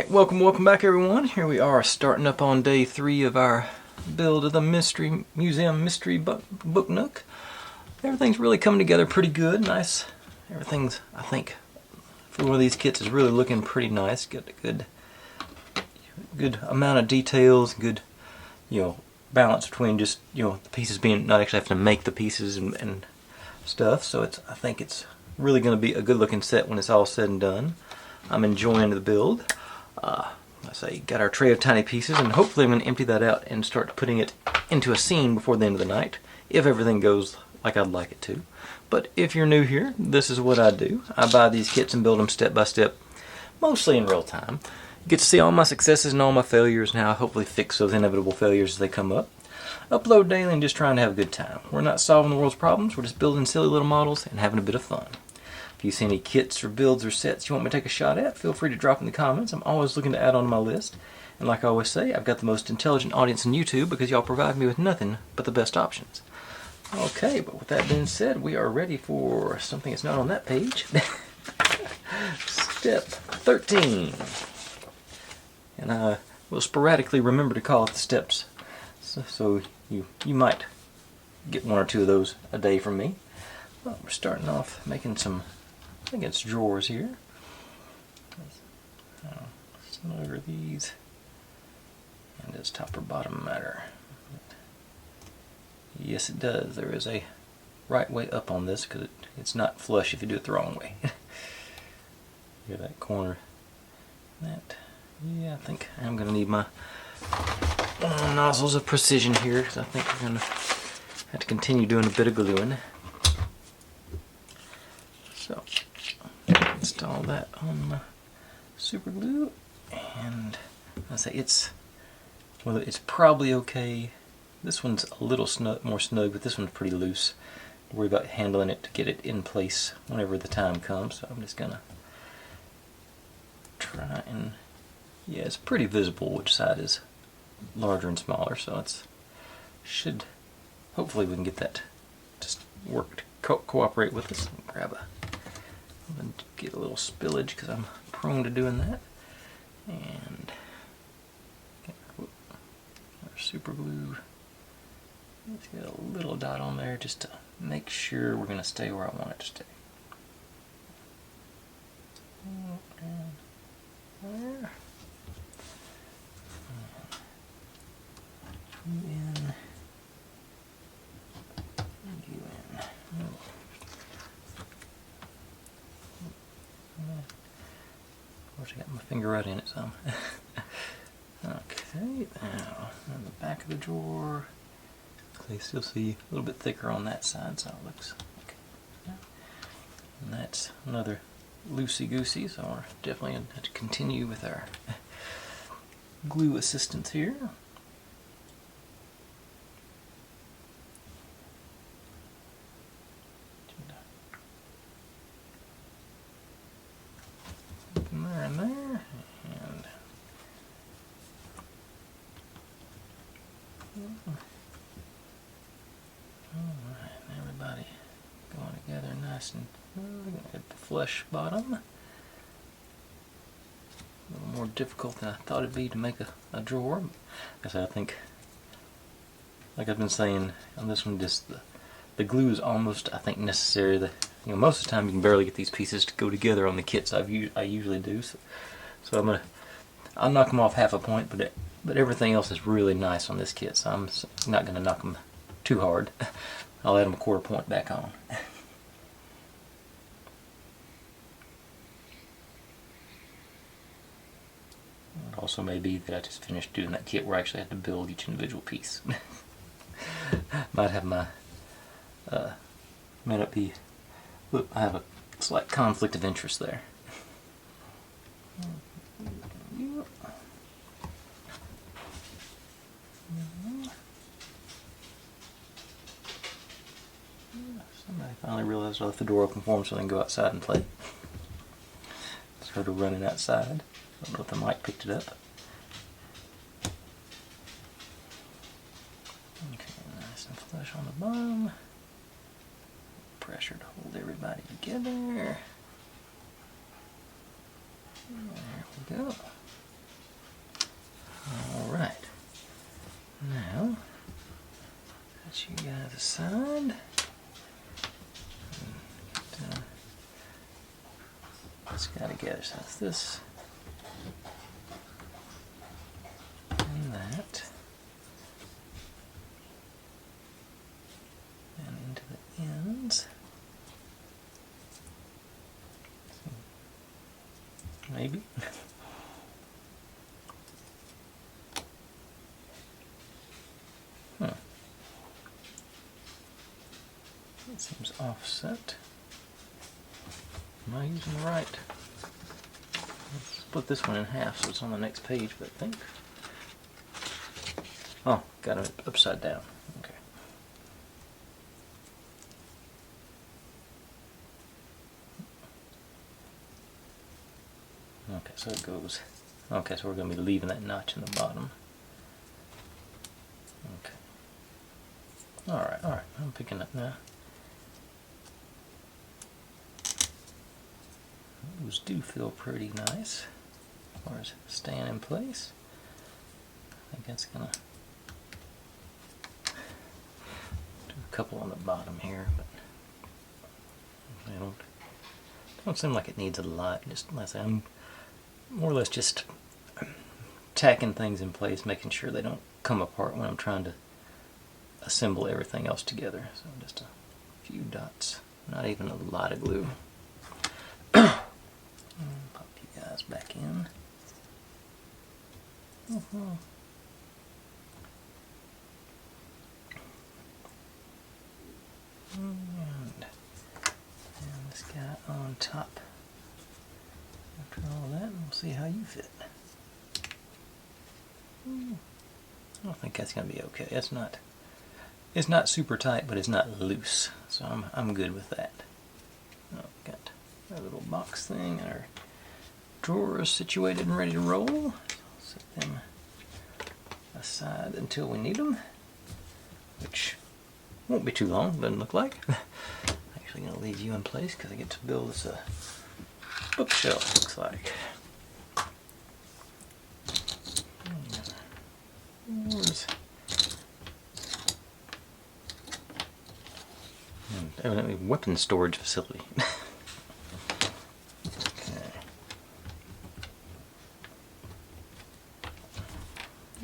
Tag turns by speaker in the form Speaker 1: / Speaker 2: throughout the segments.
Speaker 1: Alright, welcome back everyone. Here we are starting up on day 3 of our build of the Mystery Museum Mystery Book Nook. Everything's really coming together pretty good, nice. Everything's, I think, for one of these kits is really looking pretty nice. Got a good amount of details, good, balance between just, the pieces being, not actually having to make the pieces and stuff. So I think it's really going to be a good looking set when it's all said and done. I'm enjoying the build. I say, got our tray of tiny pieces, and hopefully I'm going to empty that out and start putting it into a scene before the end of the night, if everything goes like I'd like it to. But if you're new here, this is what I do. I buy these kits and build them step by step, mostly in real time. You get to see all my successes and all my failures, and how I hopefully fix those inevitable failures as they come up. Upload daily and just trying to have a good time. We're not solving the world's problems, we're just building silly little models and having a bit of fun. If you see any kits or builds or sets you want me to take a shot at, feel free to drop in the comments. I'm always looking to add on to my list. And like I always say, I've got the most intelligent audience on YouTube because y'all provide me with nothing but the best options. Okay, but with that being said, we are ready for something that's not on that page. Step 13. And I will sporadically remember to call it the steps. So you might get 1 or 2 of those a day from me. Well, we're starting off making some, I think it's drawers here. Snugger these, and does top or bottom matter? Yes, it does. There is a right way up on this because it's not flush if you do it the wrong way. Hear that corner? Yeah, I think I'm going to need my nozzles of precision here because I think we're going to have to continue doing a bit of gluing. So, install that on my super glue, and I say it's probably okay. This one's a little more snug, but this one's pretty loose. Worry about handling it to get it in place whenever the time comes. So I'm just gonna try and, yeah, it's pretty visible which side is larger and smaller. So should hopefully we can get that just work to cooperate with us. Grab and get a little spillage because I'm prone to doing that. And get our super glue. Let's get a little dot on there just to make sure we're going to stay where I want it to stay. And there. In. You in. Of course, I got my finger right in it some. Okay, now on the back of the drawer, you still see a little bit thicker on that side, so it looks okay. And that's another loosey-goosey, so we're definitely going to have to continue with our glue assistance here. There and there, and alright, everybody going together nice and good. At the flush bottom. A little more difficult than I thought it'd be to make a drawer. I think, like I've been saying on this one, just the glue is almost, I think, necessary. Most of the time you can barely get these pieces to go together on the kits I usually do. So I'll knock them off half a point, but everything else is really nice on this kit. So I'm not going to knock them too hard. I'll add them a 1/4 point back on. It also may be that I just finished doing that kit where I actually had to build each individual piece. Might have my may not be. Look, I have a slight conflict of interest there. Somebody finally realized I left the door open for them so they can go outside and play. Just heard her running outside. I don't know if the mic picked it up. Okay, nice and flush on the bottom. Pressure to hold everybody together. There we go. Alright. Now, let you guys aside. It's got together. So it's this and that. And into the ends. Maybe. That seems offset. Am I using the right? Let's split this one in half so it's on the next page, but I think. Oh, got it upside down. Okay. Okay, so it goes. Okay, so we're going to be leaving that notch in the bottom. Okay. Alright, I'm picking up now. Those do feel pretty nice as far as staying in place. I think that's going to do a couple on the bottom here, but they don't seem like it needs a lot. Just like I say, I'm more or less just tacking things in place, making sure they don't come apart when I'm trying to assemble everything else together. So just a few dots, not even a lot of glue. Pop you guys back in. And this guy on top. After all that, we'll see how you fit. I don't think that's going to be okay. It's not super tight, but it's not loose, so I'm good with that. Oh, got our little box thing, and our drawers situated and ready to roll. So I'll set them aside until we need them, which won't be too long, doesn't look like. Actually going to leave you in place because I get to build this bookshelf, looks like. Evidently weapon storage facility.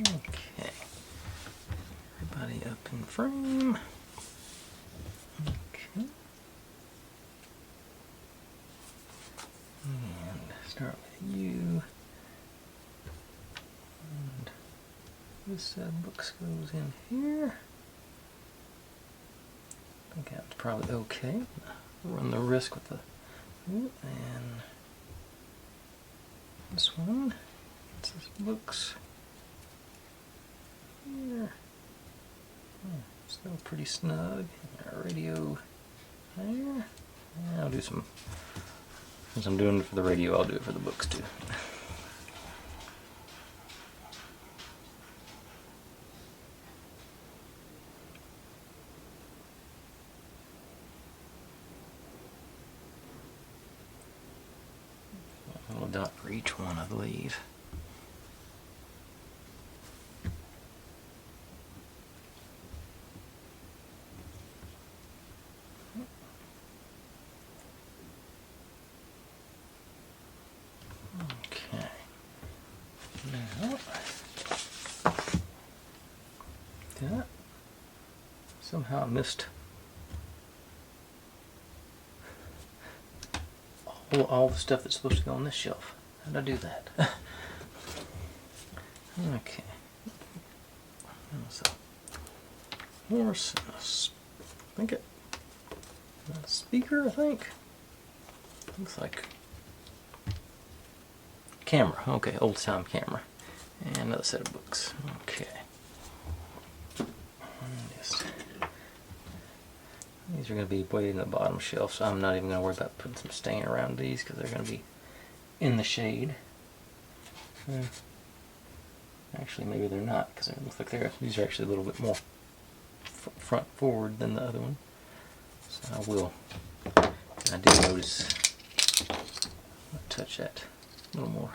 Speaker 1: Okay. Everybody up in frame. Okay. And start with you. And this set of books goes in here. I think that's probably okay. Run the risk with the and this one. It's this books here. Still pretty snug. Our radio there. And I'll do some. Since I'm doing it for the radio, I'll do it for the books too. A little dot for each one, I believe. Okay. Now, that somehow I missed all the stuff that's supposed to go on this shelf. How did I do that? Okay. So, horse, I think a speaker, I think. Looks like camera. Okay, old time camera. And another set of books. Okay. These are going to be way in the bottom shelf, so I'm not even going to worry about putting some stain around these because they're going to be in the shade. Actually, maybe they're not because it looks like these are actually a little bit more front forward than the other one. So I will. I did notice. I'll touch that a little more.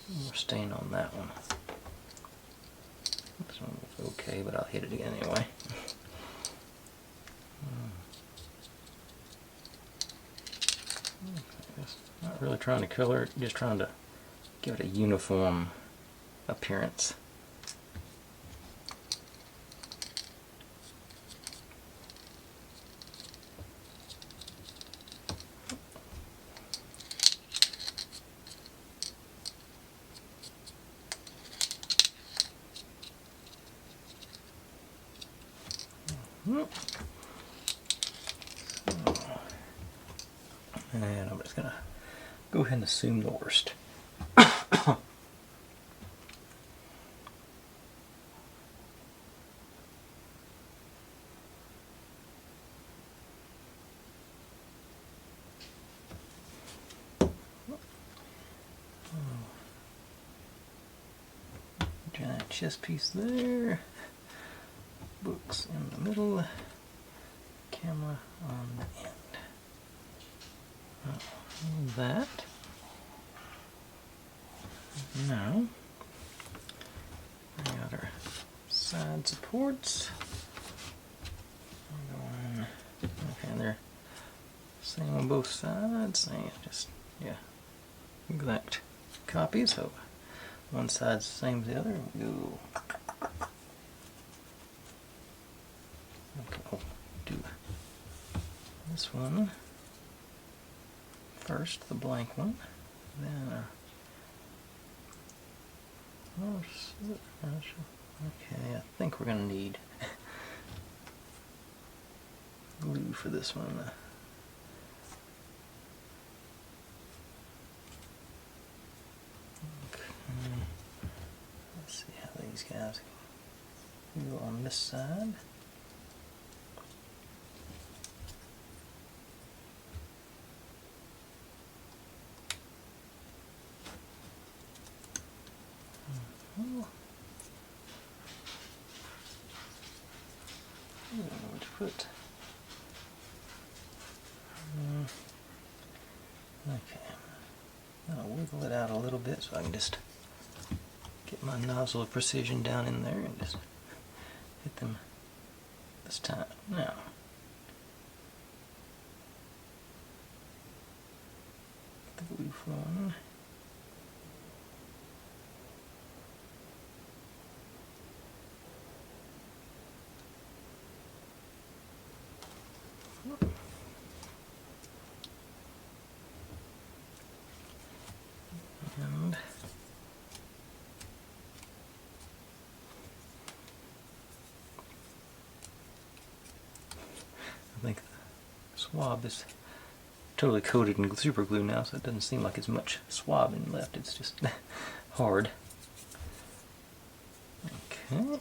Speaker 1: More stain on that one. This one was okay, but I'll hit it again anyway. Not really trying to color it, just trying to give it a uniform appearance. And I'm just going to go ahead and assume the worst. Giant chess piece there. Books in the middle. Camera on the end. That. Now, we got our side supports. Okay, they're same on both sides. Same, just exact copies. So one side's the same as the other. Go. Okay, I'll do this one first, the blank one, then okay, I think we're going to need glue for this one. Okay. Let's see how these guys go on this side. Put okay, I'll wiggle it out a little bit so I can just get my nozzle of precision down in there and just hit them this time. Now, the blue one. And I think the swab is totally coated in super glue now, so it doesn't seem like as much swabbing left. It's just hard. Okay, and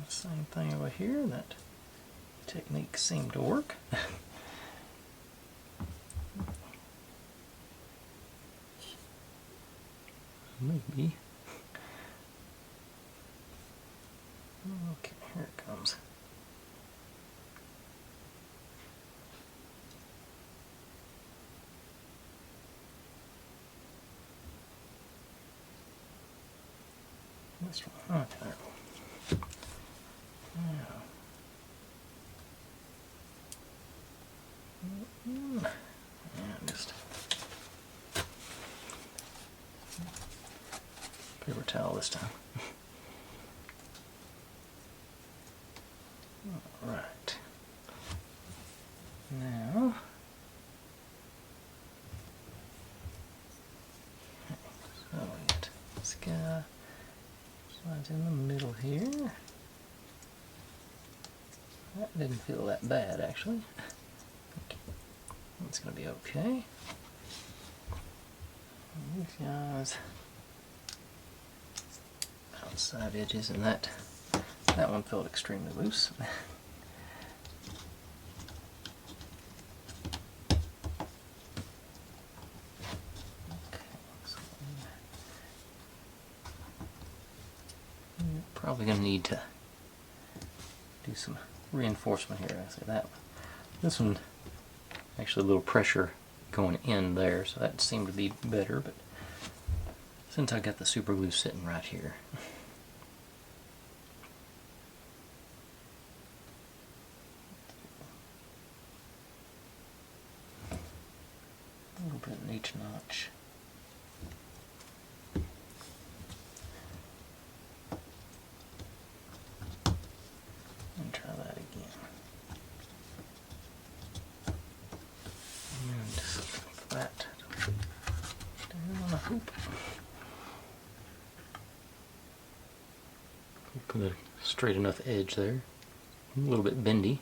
Speaker 1: same thing over here. That technique seemed to work. Maybe. Okay, here it comes. This one. Okay. Now. And just paper towel this time. Alright. Now, so we got this guy slides in the middle here. That didn't feel that bad actually. It's going to be okay. These guys, outside edges, and that one felt extremely loose. Probably going to need to do some reinforcement here. I say that one. This one, actually a little pressure going in there, so that seemed to be better, but since I got the super glue sitting right here. A little bit in each notch. And try that again. And just flat down on the hoop. Put a straight enough edge there. A little bit bendy.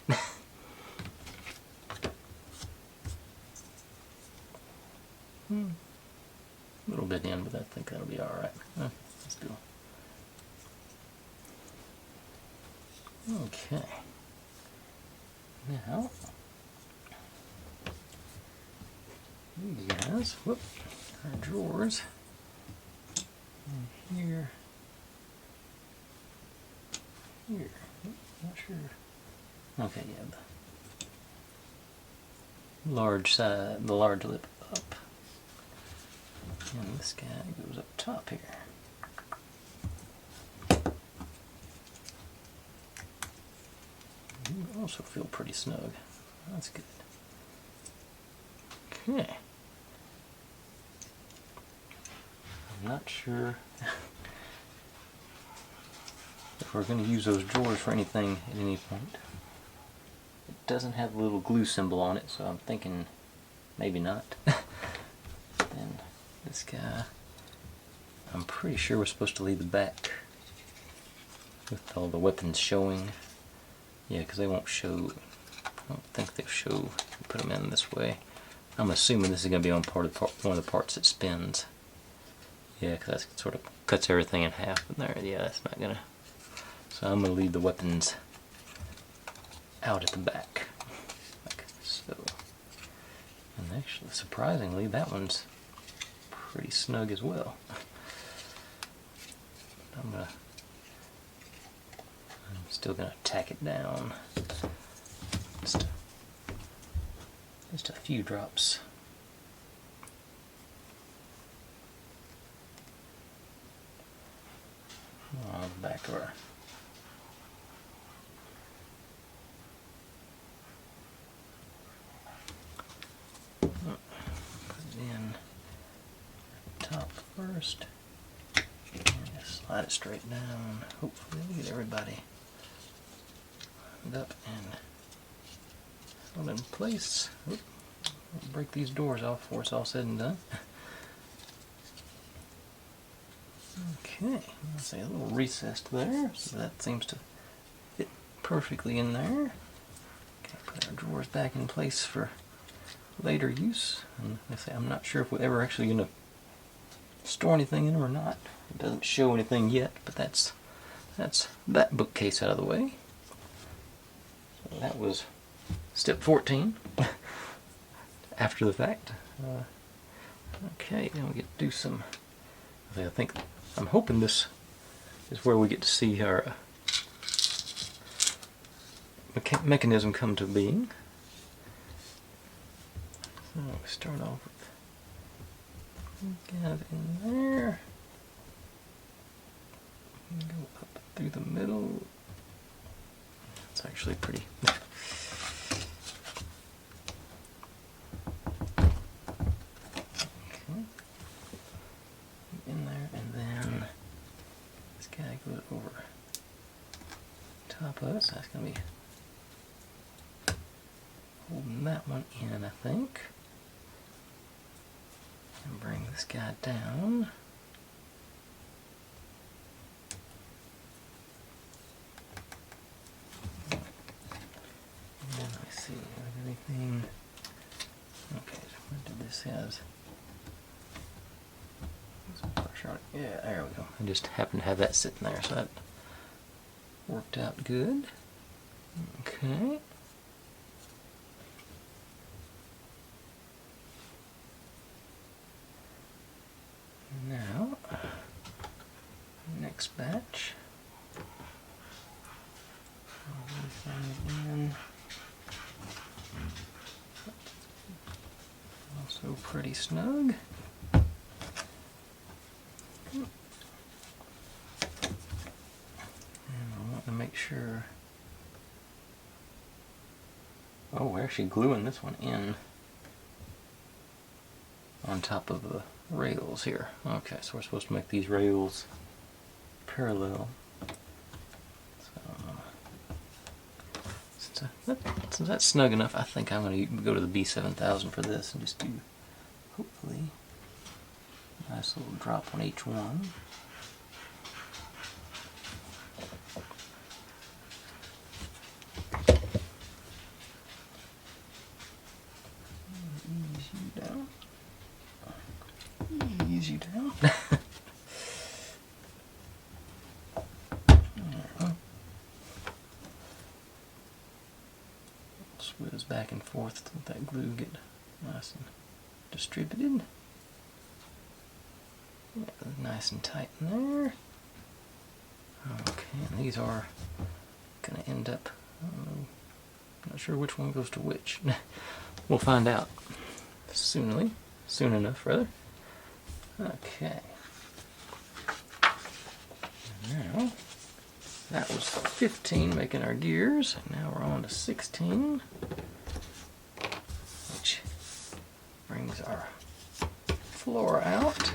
Speaker 1: A little bit in, but I think that'll be alright. Let's do it. Okay. Now, these guys, whoop, our drawers. And here. Here. Not sure. Okay, yeah. The large side, the large lip up. And this guy goes up top here. You also feel pretty snug. That's good. Okay. I'm not sure if we're going to use those drawers for anything at any point. It doesn't have a little glue symbol on it, so I'm thinking maybe not. And this guy, I'm pretty sure we're supposed to leave the back with all the weapons showing. Yeah, because they won't show. I don't think they'll show. Put them in this way. I'm assuming this is going to be on one of the parts that spins. Yeah, because that sort of cuts everything in half. But there, yeah, that's not gonna. So I'm going to leave the weapons out at the back, like so. And actually, surprisingly, that one's pretty snug as well. I'm still gonna tack it down. Just a few drops. On the back of our put it in top first. And just slide it straight down. Hopefully we get everybody lined up and held in place. Oop. I'll break these doors off before it's all said and done. Okay, let's see, a little recessed there, so that seems to fit perfectly in there. Okay, put our drawers back in place for later use. And like I say, I'm not sure if we're ever actually going to store anything in them or not. It doesn't show anything yet, but that's that bookcase out of the way. So that was step 14 after the fact. Okay, now we get to do some. I'm hoping this is where we get to see our mechanism come to being. So we start off with guys in there. Go up through the middle. It's actually pretty. In there, and then this guy goes over top of us. That's going to be holding that one in, I think. And bring this guy down. And let me see, anything. Okay, so what did this has? Yeah, there we go. I just happened to have that sitting there, so that worked out good. Okay. Now, next batch. Also pretty snug. sure. Oh, we're actually gluing this one in on top of the rails here. Okay, so we're supposed to make these rails parallel. So, since that's snug enough, I think I'm going to go to the B7000 for this and just do, hopefully, a nice little drop on each one. Ease you down. Ease you down. Swizz back and forth to let that glue get nice and distributed. Yeah, nice and tight in there. Okay, and these are going to end up, I don't know, not sure which one goes to which. We'll find out soon enough, rather. Okay. Now, that was 15 making our gears. Now we're on to 16, which brings our floor out.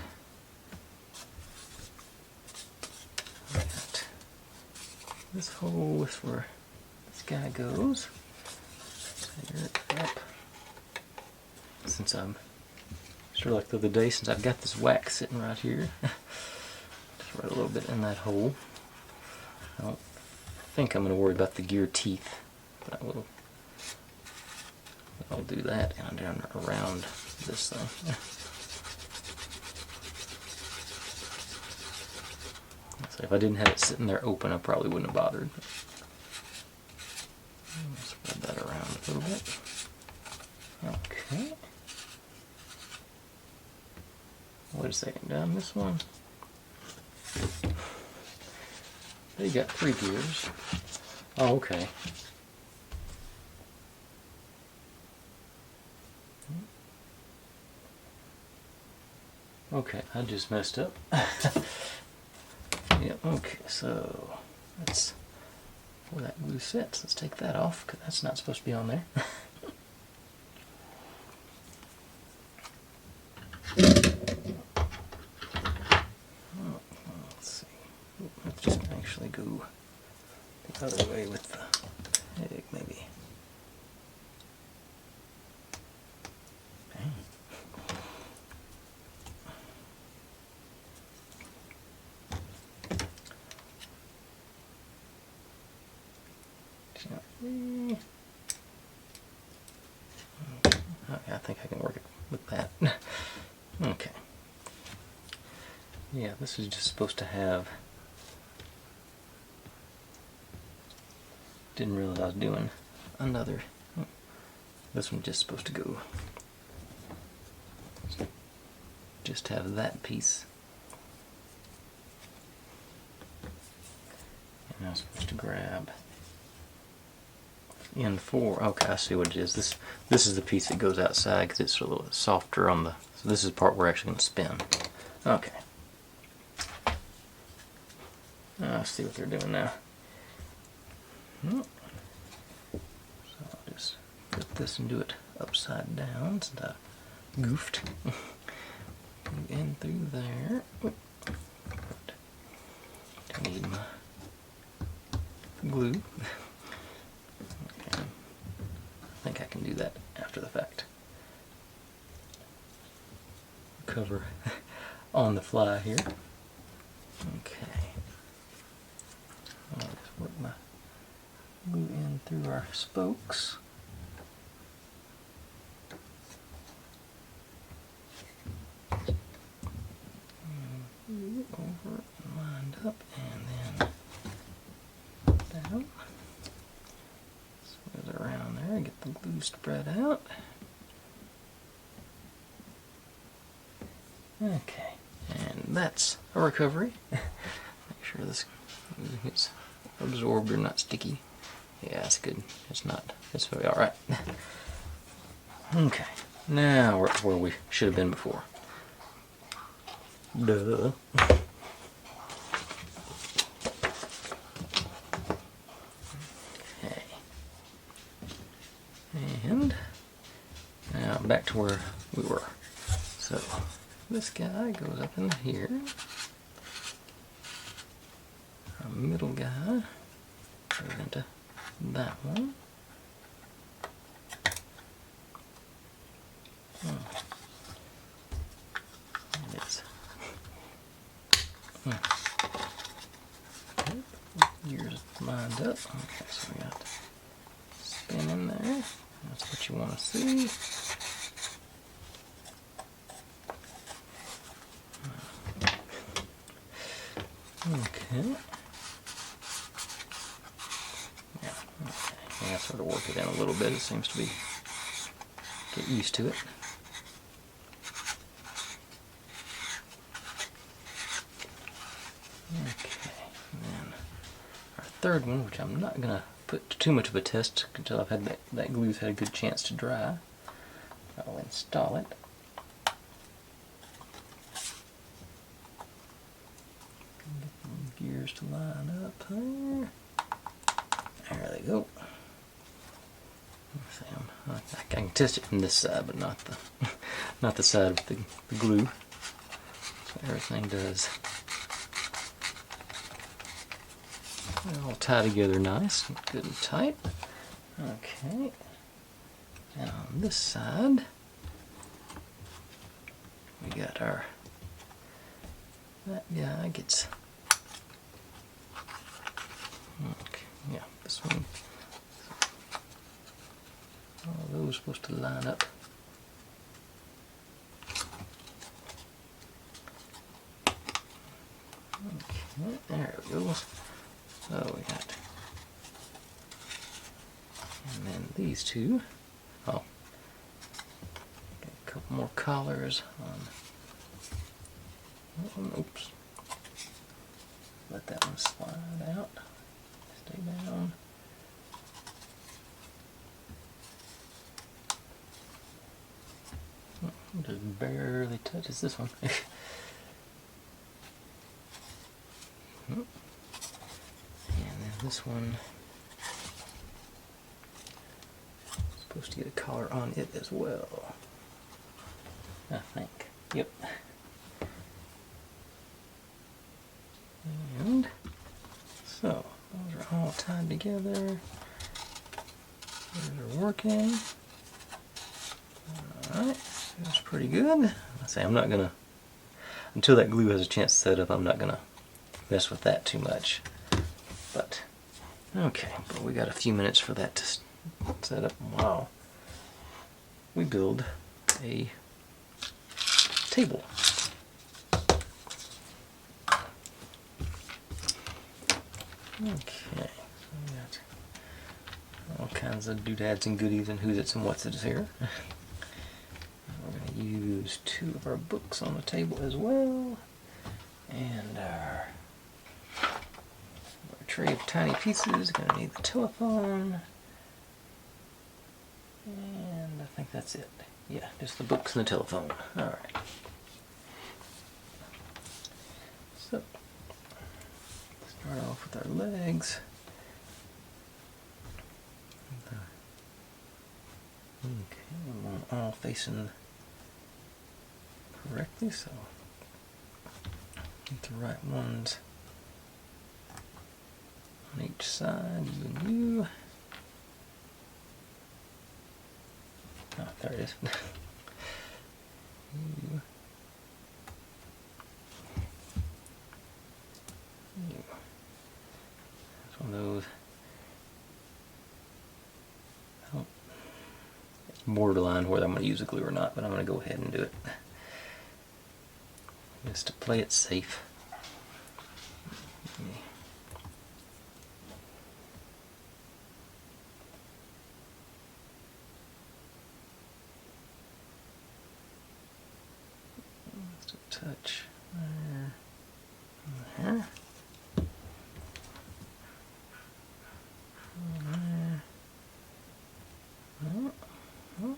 Speaker 1: Got this hole is where this guy goes. Center it up. Since I'm sort of like the other day, since I've got this wax sitting right here, just right a little bit in that hole. I don't think I'm going to worry about the gear teeth, but I'll do that and down around this thing. So if I didn't have it sitting there open, I probably wouldn't have bothered. Spread that around a little bit. Okay. Wait a second, down this one. You got 3 gears. Oh, okay. Okay, I just messed up. Yeah, okay, so that's where that glue sits. Let's take that off, because that's not supposed to be on there. Let's just actually go the other way with the egg, maybe. Dang. Okay, I think I can work it with that. Okay. Yeah, this is just supposed to have... Didn't realize I was doing another. This one's just supposed to go. Just have that piece. And I'm supposed to grab end 4. Okay, I see what it is. This is the piece that goes outside because it's a little softer on the. So this is the part we're actually going to spin. Okay. I see what they're doing now. So I'll just put this and do it upside down since I goofed. In through there. I need my glue. Okay. I think I can do that after the fact. Cover on the fly here. Okay. I'll just work my glue in through our spokes. Over and lined up, and then down. Smooth it around there, get the glue spread out. Okay, and that's a recovery. Make sure this gets absorbed or not sticky. Yeah, it's good. It's not. It's really alright. Okay, now we're where we should have been before. Duh. And now back to where we were. So this guy goes up in here. Our middle guy goes into that one. It's gears lined up. Okay, so we got spin in there. That's what you want to see. Okay. Yeah, okay. Yeah, sort of work it in a little bit. It seems to be, get used to it. Okay, and then our third one, which I'm not going to put too much of a test until I've had that glue's had a good chance to dry. I'll install it. Get the gears to line up there. There they go. I can test it from this side, but not the not the side with the glue. So everything does all tie together nice, good and tight. Okay. And on this side, we got our, that guy gets, okay, yeah, this one, all those are supposed to line up. Okay, there we go. So we got, and then these two, oh, got a couple more collars on that one. Oops, let that one slide out, stay down. Just barely touches this one. And then this one, supposed to get a collar on it as well, I think. Yep. And so those are all tied together. Those are working. Alright, that's pretty good. I say I'm not gonna, until that glue has a chance to set up, I'm not gonna mess with that too much. But okay, but we got a few minutes for that to set up. Wow, we build a table. Okay, so we got all kinds of doodads and goodies and who's its and what's its here. We're going to use 2 of our books on the table as well, and our tray of tiny pieces. Going to need the telephone, and I think that's it. Yeah, just the books and the telephone. Alright. So, start off with our legs. Okay, we want all facing correctly, so get the right ones on each side, you and you. Oh, there it is. You. You. That's one of those. Oh, it's borderline whether I'm going to use the glue or not, but I'm going to go ahead and do it. Just to play it safe. Just a touch there. There. There. Oh. Oh.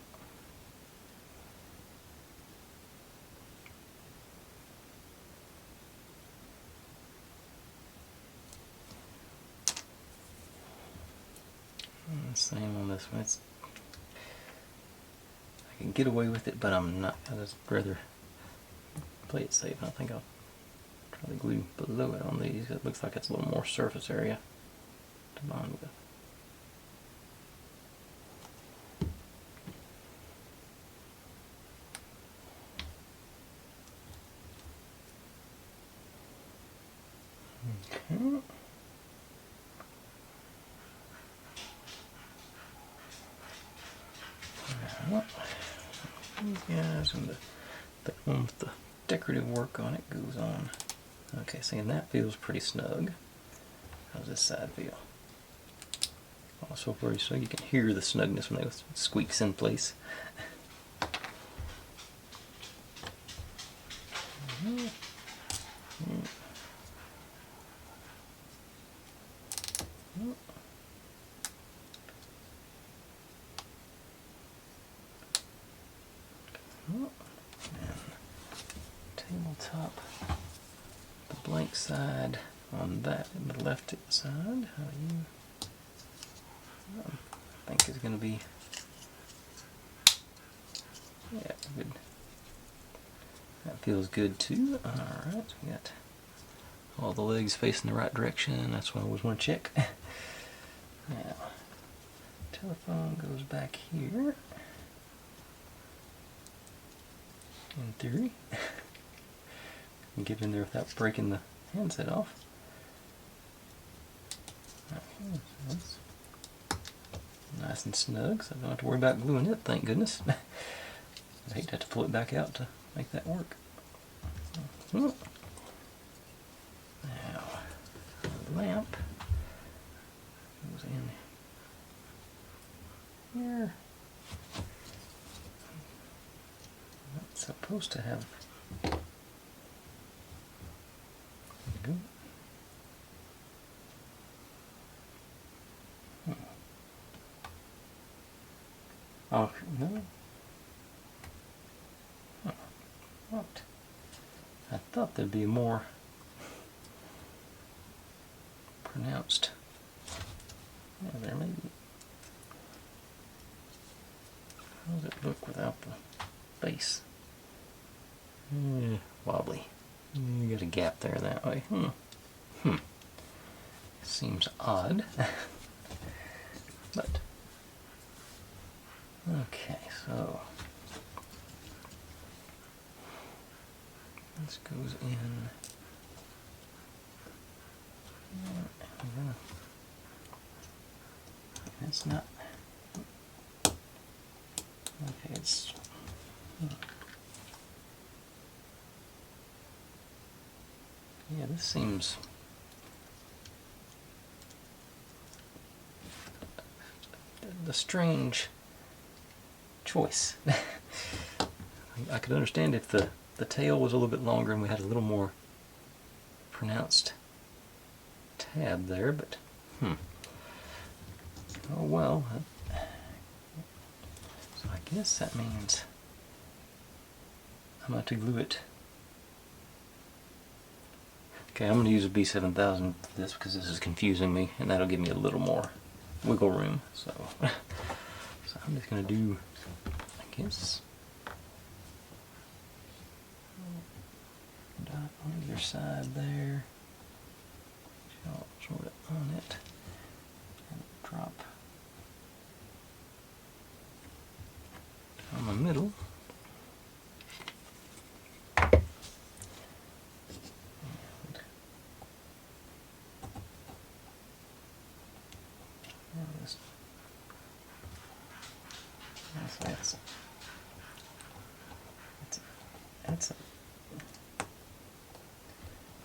Speaker 1: Same on this one. It's can get away with it, but I'm not. I'd just rather play it safe. I think I'll try to glue below it on these. It looks like it's a little more surface area to bond with. Okay. Now, these guys and the one with the decorative work on it goes on. Okay, see, and that feels pretty snug. How does this side feel? Also pretty snug. You can hear the snugness when it squeaks in place. Tabletop, the blank side on that, the left side, how do you, I think is going to be, yeah, good. That feels good too. Alright, we got all the legs facing the right direction, that's what I always want to check. Now, telephone goes back here, in theory. And get in there without breaking the handset off. Okay, so that's nice and snug, so I don't have to worry about gluing it, thank goodness. I hate to have to pull it back out to make that work. Now, the lamp goes in here. It's supposed to have go. Oh, no. What? I thought there'd be more pronounced. Yeah, there may be. How does it look without the base? Wobbly. You got a gap there that way. Seems odd. But okay, so this goes in. It's not. Okay, it's. Yeah, this seems a strange choice. I could understand if the tail was a little bit longer and we had a little more pronounced tab there, but oh well. So I guess that means I'm going to glue it. Okay, I'm going to use a B7000 for this because this is confusing me, and that'll give me a little more wiggle room. So, so I'm just going to do, I guess, dot on either side there, sort it on it, and drop on the middle.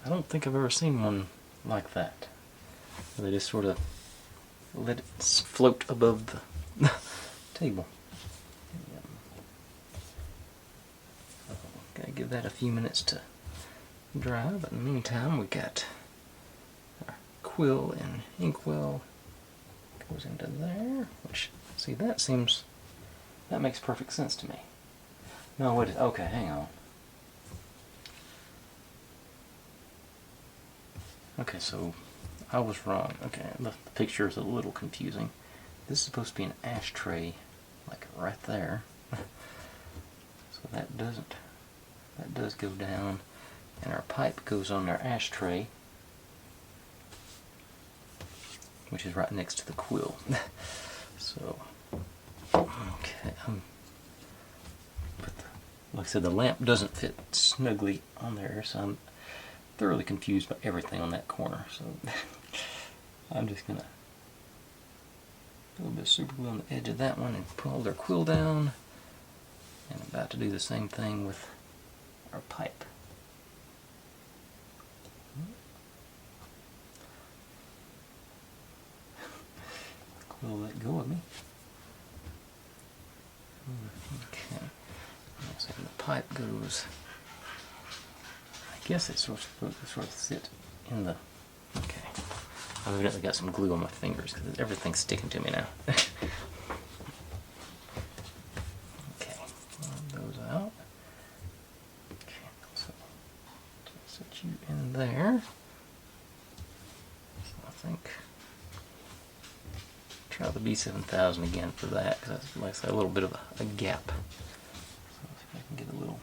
Speaker 1: I don't think I've ever seen one like that. They just sort of let it float above the table. Gotta give that a few minutes to dry, but in the meantime we got our quill and inkwell goes into there, which, see, that makes perfect sense to me. No, wait, okay, hang on. Okay, so I was wrong. Okay, the picture is a little confusing. This is supposed to be an ashtray, like right there. doesn't. That does go down, and our pipe goes on our ashtray, which is right next to the quill. So, okay. But like I said, the lamp doesn't fit snugly on there, so I'm thoroughly confused by everything on that corner. So I'm just gonna put a little bit of super glue on the edge of that one and pull their quill down. And I'm about to do the same thing with our pipe. Quill let go of me. Okay. So the pipe goes. I guess it's supposed to sort of sit in the. Okay. I've evidently got some glue on my fingers because everything's sticking to me now. Okay. Pull those out. Okay. So set you in there. So I think. Try the B7000 again for that because that's, like I said, a little bit of a gap. So if I can get a little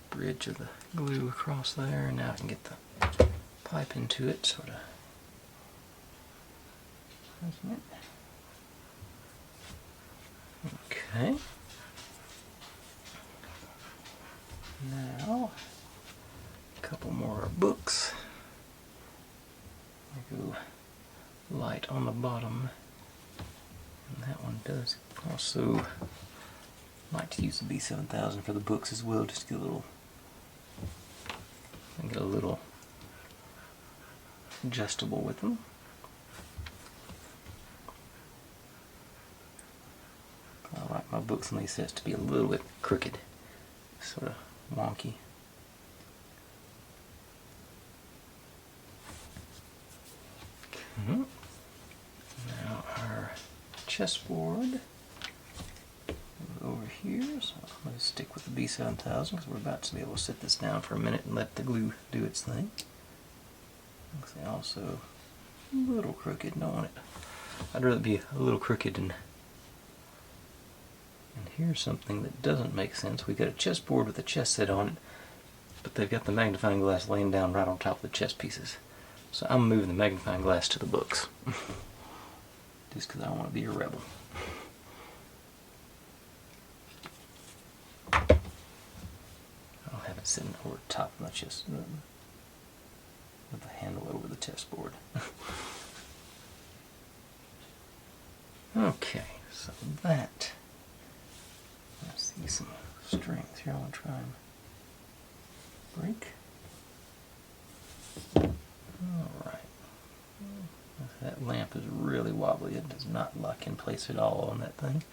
Speaker 1: bridge of the glue across there, and now I can get the pipe into it, sort of. Okay. Now, a couple more books. I go light on the bottom, and that one does also like to use the B7000 for the books as well, just to get a little adjustable with them. I like my books and these sets to be a little bit crooked, sort of wonky. Okay. Now our chessboard over here, so I'm going to stick with the B7000 because we're about to be able to sit this down for a minute and let the glue do its thing. Looks like also a little crooked, don't want it. I'd rather be a little crooked. And here's something that doesn't make sense. We got a chessboard with a chess set on it, but they've got the magnifying glass laying down right on top of the chess pieces. So I'm moving the magnifying glass to the books. Just because I want to be a rebel. I'll have it sitting over top of my chest with the handle over the chessboard. Okay, so that. I see some strength here. I want to try and break. Alright. That lamp is really wobbly. It does not lock in place at all on that thing.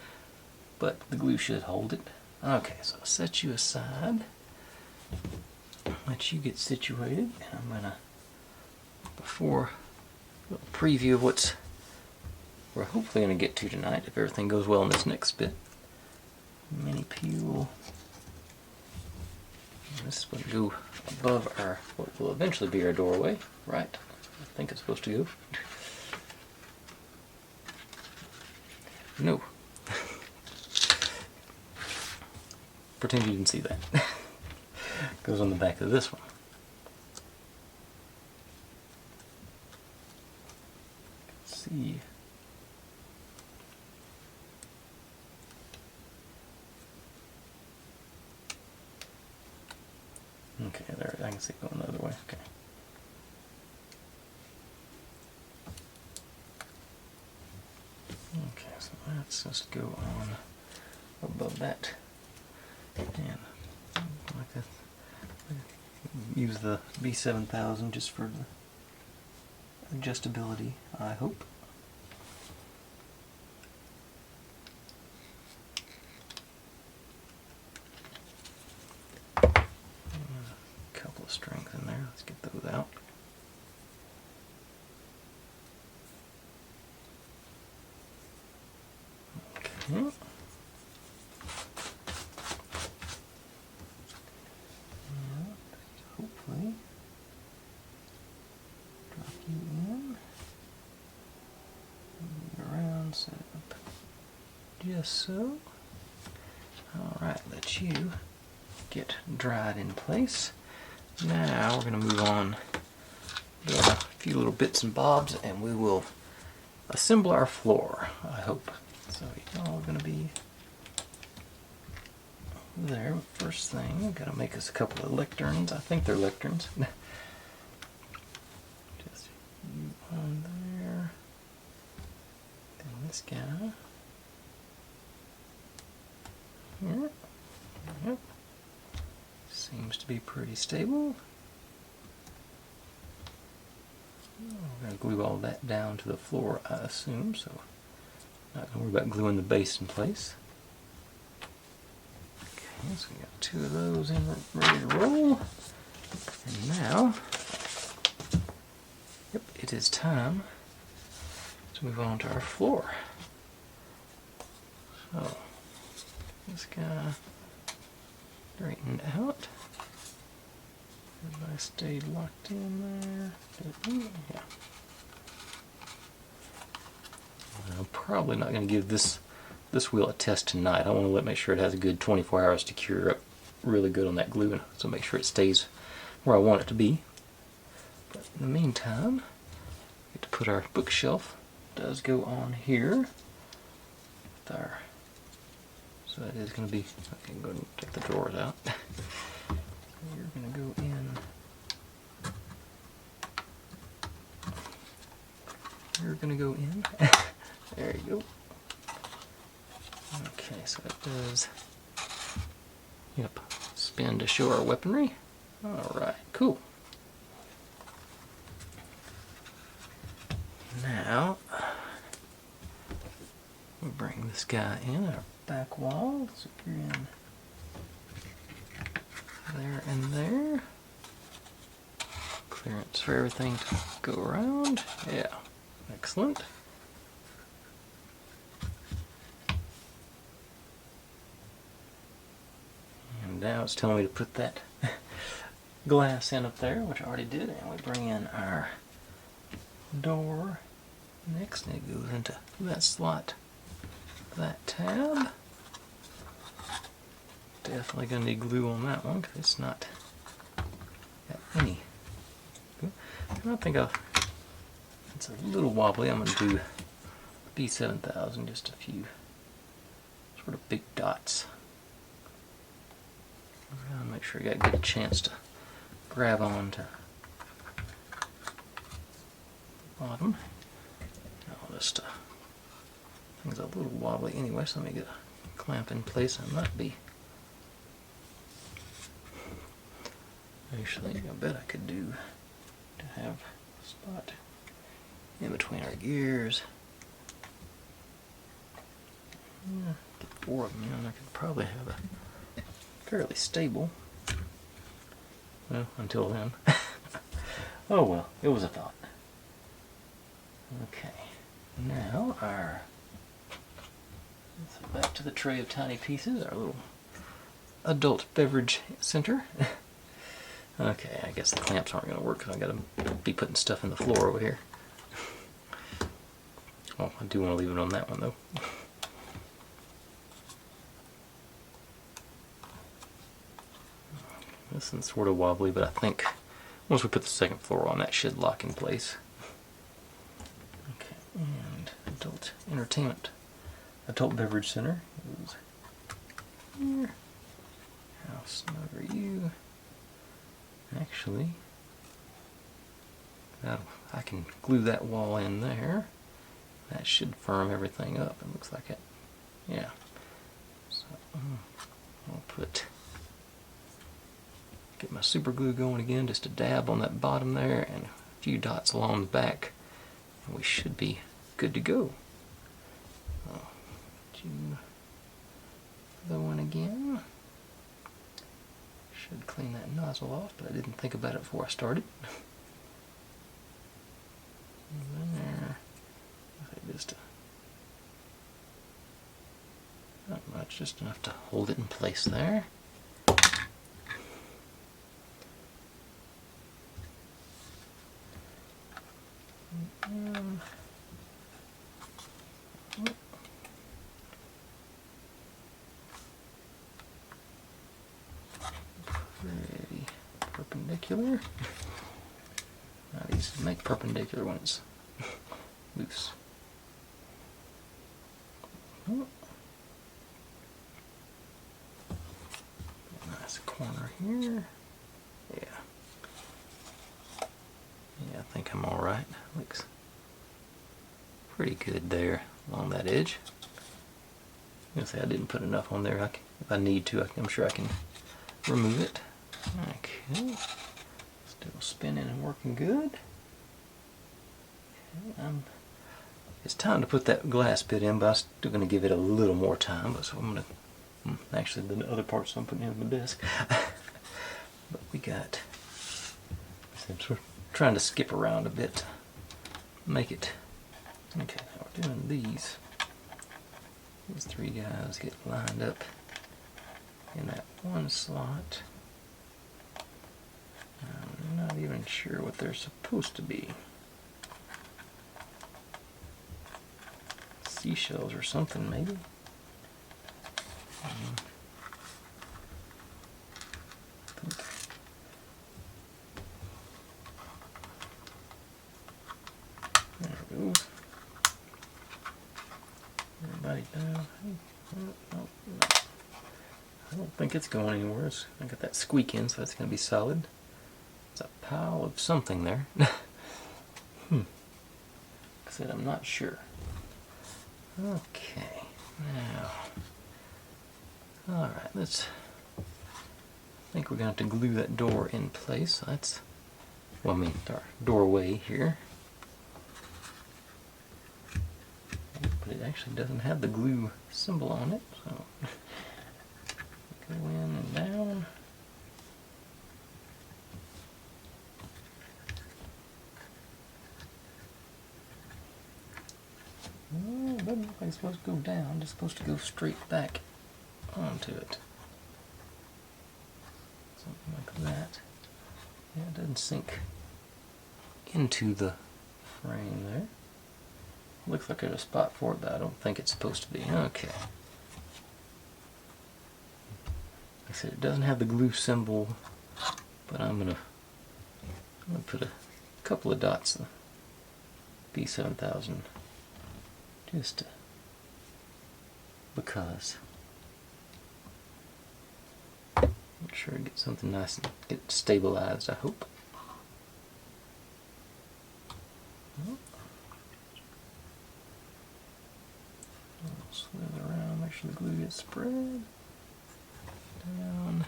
Speaker 1: But the glue should hold it. Okay, so I'll set you aside. Let you get situated. And I'm going to, before a little preview of what we're hopefully going to get to tonight, if everything goes well in this next bit. Mini peel. This is going to go above our, what will eventually be our doorway, right? I think it's supposed to go. No. Pretend you didn't see that. Goes on the back of this one. Let's see. Okay, there, I can see it going the other way. Okay. Okay, so let's just go on above that. And like that. Use the B7000 just for the adjustability, I hope. Strength in there. Let's get those out. Okay. Now, hopefully drop you in, move around, set it up just so. Alright, let you get dried in place. Now we're going to move on, build a few little bits and bobs, and we will assemble our floor, I hope. So you're all going to be there. First thing, we've got to make us a couple of lecterns. I think they're lecterns. Just you on there. And this guy. Here. Yep. Seems to be pretty stable. We're going to glue all that down to the floor, I assume, so not going to worry about gluing the base in place. Okay, so we got 2 of those in ready to roll. And now, yep, it is time to move on to our floor. So, this guy straightened out. Everybody stayed locked in there. Yeah. I'm probably not going to give this wheel a test tonight. I want to make sure it has a good 24 hours to cure up really good on that glue, and so make sure it stays where I want it to be. But in the meantime, we get to put our bookshelf. It does go on here. With our, so that is going to be, I can go ahead and take the drawers out. You're going to go in. You're going to go in. There you go. Okay, so it does, yep, spin to show our weaponry. Alright, cool. Now, we bring this guy in, our back wall, so you're in there and there. Clearance for everything to go around. Yeah, excellent. And now it's telling me to put that glass in up there, which I already did, and we bring in our door next, and it goes into that slot, that tab. Definitely going to need glue on that one because it's not got any. I think it's a little wobbly. I'm going to do B7000, just a few sort of big dots. I'll make sure I got a good chance to grab on to the bottom. I'll just, things a little wobbly anyway, so let me get a clamp in place. I might be. Actually, I bet I could do to have a spot in between our gears. Yeah, get 4 of them in. I could probably have a fairly stable. Well, until then. Oh well, it was a thought. Okay, now back to the tray of tiny pieces, our little adult beverage center. Okay, I guess the clamps aren't going to work because I've got to be putting stuff in the floor over here. Oh, I do want to leave it on that one though. This one's sort of wobbly, but I think once we put the second floor on, that should lock in place. Okay, and adult entertainment, adult beverage center goes here. How snug are you? Actually, I can glue that wall in there. That should firm everything up. It looks like it. Yeah. So I'll get my super glue going again, just a dab on that bottom there and a few dots along the back, and we should be good to go. Do the one again. Should clean that nozzle off, but I didn't think about it before I started. There. Just not much, just enough to hold it in place there. perpendicular. Now these make perpendicular when it's loose. Oh. Nice corner here. Yeah. Yeah, I think I'm alright. Looks pretty good there along that edge. I'm gonna say I didn't put enough on there. If I need to, I'm sure I can remove it. Okay. Still spinning and working good. Okay, it's time to put that glass bit in, but I'm still going to give it a little more time. But so I'm going to, actually the other parts I'm putting in my desk. But we got, since we're trying to skip around a bit, make it, okay, now we're doing these three guys get lined up in that one slot. I'm not even sure what they're supposed to be. Seashells or something, maybe. There it goes. Everybody down. No. I don't think it's going anywhere. I got that squeak in, so it's going to be solid. It's a pile of something there. Like I said, I'm not sure. Okay, now, alright, I think we're going to have to glue that door in place. That's, well, I mean, our doorway here. But it actually doesn't have the glue symbol on it, so go in and down. No, it doesn't look like it's supposed to go down, it's supposed to go straight back onto it. Something like that. Yeah, it doesn't sink into the frame there. Looks like there's a spot for it, but I don't think it's supposed to be. Okay. Like I said, it doesn't have the glue symbol, but I'm gonna put a couple of dots, the B7000, just because. Make sure to get something nice and get stabilized, I hope. Slither around, make sure the glue gets spread. Down.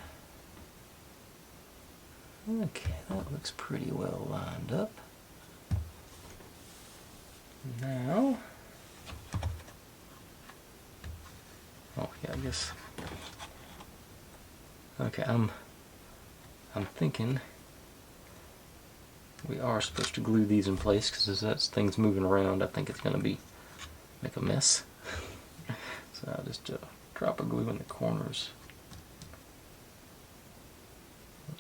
Speaker 1: Okay, that looks pretty well lined up. Now, oh yeah, I guess. Okay, I'm thinking we are supposed to glue these in place because as that thing's moving around, I think it's going to make a mess. So I'll just drop a glue in the corners.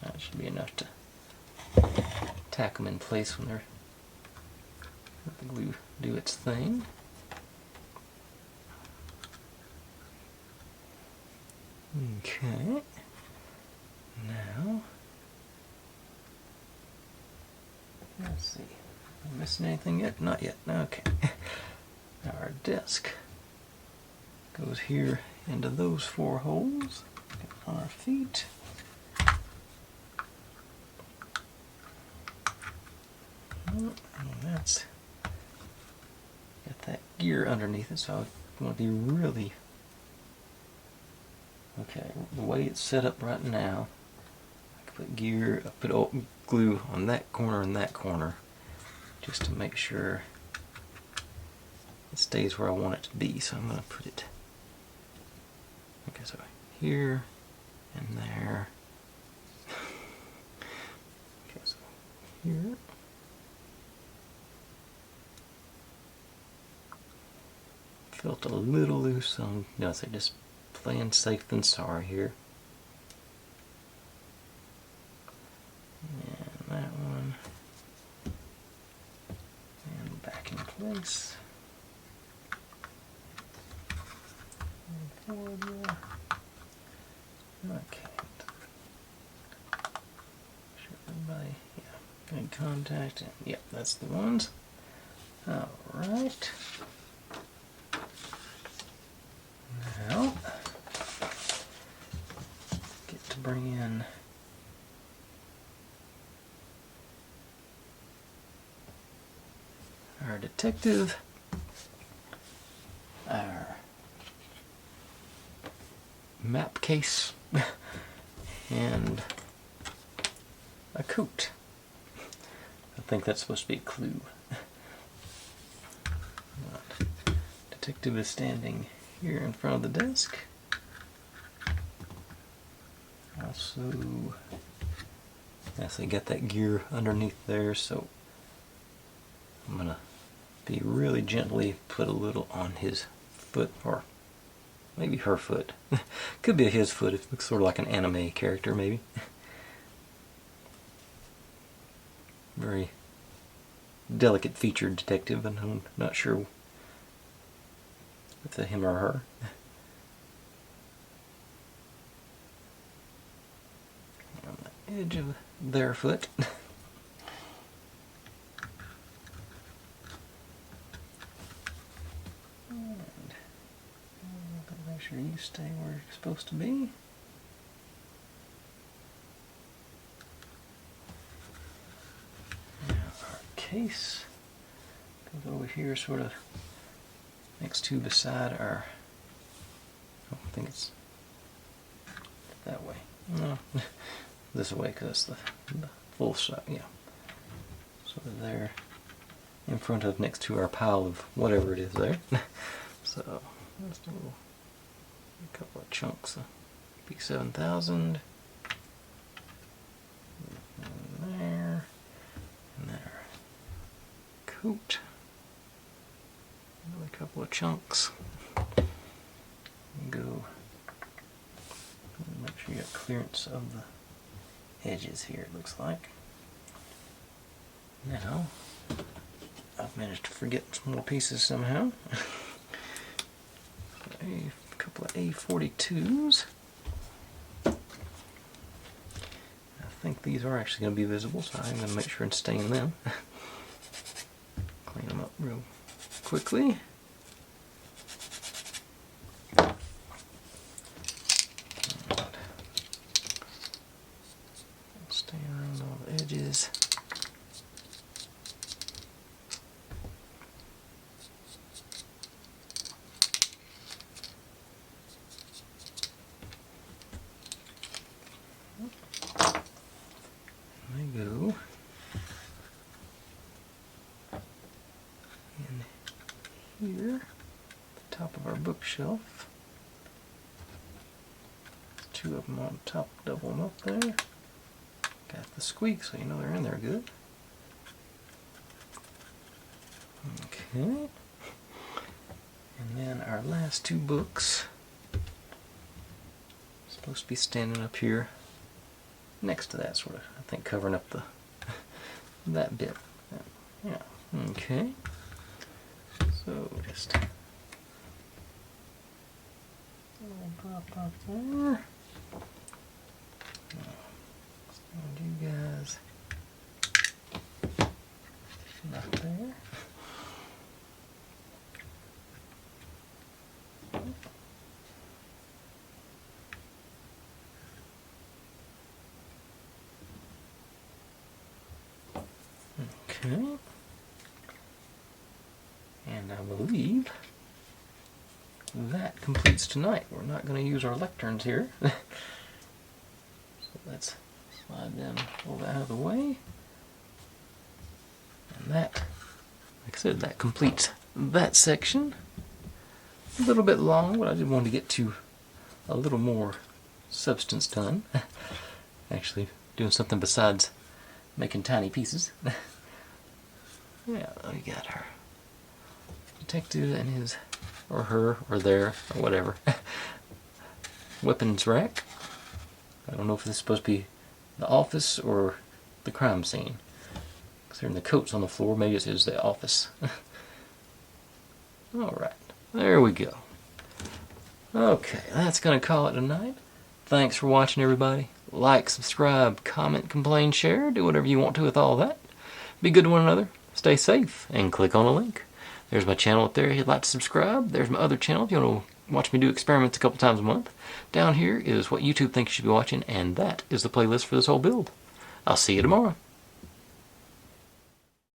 Speaker 1: That should be enough to tack them in place when they're let the glue do its thing. Okay. Now, let's see. Am I missing anything yet? Not yet. Okay. Now our desk goes here into those four holes on our feet. And that's got that gear underneath it, so I want to be really okay. The way it's set up right now, I can put gear, I put glue on that corner and that corner, just to make sure it stays where I want it to be. So I'm going to put it. Okay, so here and there. Okay, so here. Felt a little loose, so I'm gonna say just playing safe than sorry here. And that one. And back in place. And forward here. Okay. Make sure contact. Yep, that's the ones. All right. Now, get to bring in our detective, our map case, and a coat. I think that's supposed to be a clue. Detective is standing here in front of the desk. Also, yes, I got that gear underneath there, so I'm gonna be really gently put a little on his foot, or maybe her foot. Could be his foot. It looks sort of like an anime character, maybe. Very delicate featured detective, and I'm not sure if it's him or her. On the edge of their foot. And make sure you stay where you're supposed to be. Case goes over here, sort of next to beside our. I don't think it's that way. No, this way, because it's the full shot. Yeah, sort of there, in front of, next to our pile of whatever it is there. So just a couple of chunks of P7000. And there, and there. Coat. Another couple of chunks. Go. Make sure you got clearance of the edges here, it looks like. Now, I've managed to forget some more pieces somehow. A couple of A42s. I think these are actually going to be visible, so I'm going to make sure and stain them. Clean them up real quickly. Stay around all the edges. There we go. Here, the top of our bookshelf. Two of them on top, double them up there. Got the squeak, so you know they're in there good. Okay. And then our last two books. Supposed to be standing up here next to that, sort of, I think, covering up the that bit. Yeah. Okay. So just drop up there. Stand you guys not there. Okay. And I believe that completes tonight. We're not going to use our lecterns here. So let's slide them over out of the way. And that, like I said, that completes that section. A little bit long, but I did want to get to a little more substance done. Actually doing something besides making tiny pieces. Yeah, we got our detective and his, or her, or their, or whatever, weapons rack. I don't know if this is supposed to be the office or the crime scene. Considering the coats on the floor, maybe it is the office. Alright, there we go. Okay, that's going to call it a night. Thanks for watching, everybody. Like, subscribe, comment, complain, share. Do whatever you want to with all that. Be good to one another, stay safe, and click on a link. There's my channel up there if you'd like to subscribe. There's my other channel if you want to watch me do experiments a couple times a month. Down here is what YouTube thinks you should be watching, and that is the playlist for this whole build. I'll see you tomorrow.